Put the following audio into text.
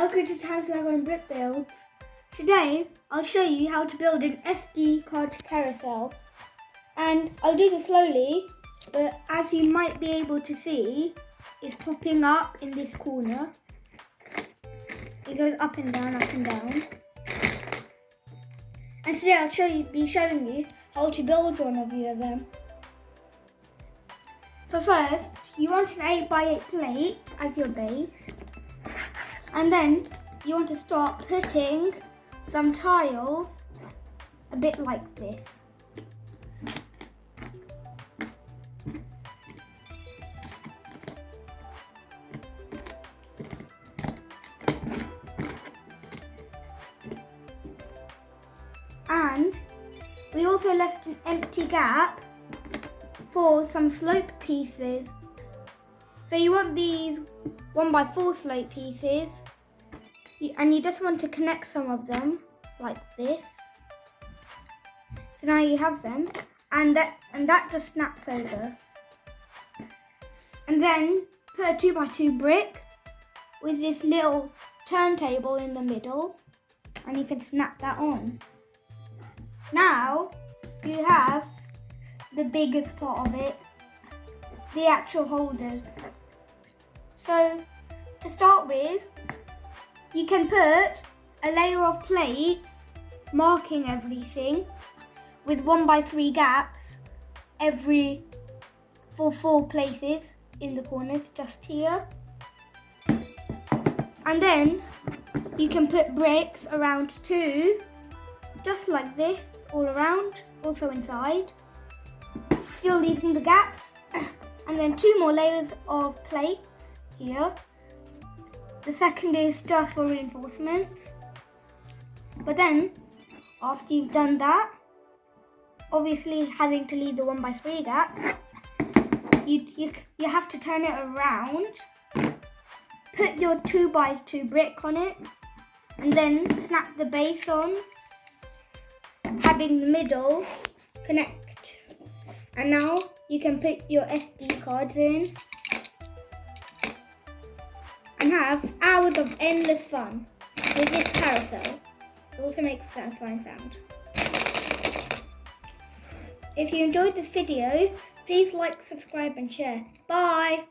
Welcome to Times Lego and Brick Builds. Today I'll show you how to build an SD card carousel, and I'll do this slowly, but as you might be able to see, it's popping up in this corner. It goes up and down, up and down. And today I'll be showing you how to build one of them. So first, you want an 8x8 plate as your base. And then you want to start putting some tiles a bit like this. And we also left an empty gap for some slope pieces. So you want these 1x4 slope pieces, and you just want to connect some of them like this. So now you have them, and that just snaps over. And then put a 2x2 brick with this little turntable in the middle, and you can snap that on. Now you have the biggest part of it, the actual holders. So to start with, you can put a layer of plates marking everything with 1x3 gaps for 4 places in the corners, just here. And then you can put bricks around too, just like this, all around, also inside. Still leaving the gaps, and then 2 more layers of plates here. The second is just for reinforcements. But then, after you've done that, obviously having to leave the 1x3 gap, you have to turn it around, put your 2x2 brick on it, and then snap the base on, having the middle connect. And now you can put your SD cards in and have hours of endless fun with this carousel. It also makes a satisfying sound. If you enjoyed this video, please like, subscribe and share. Bye!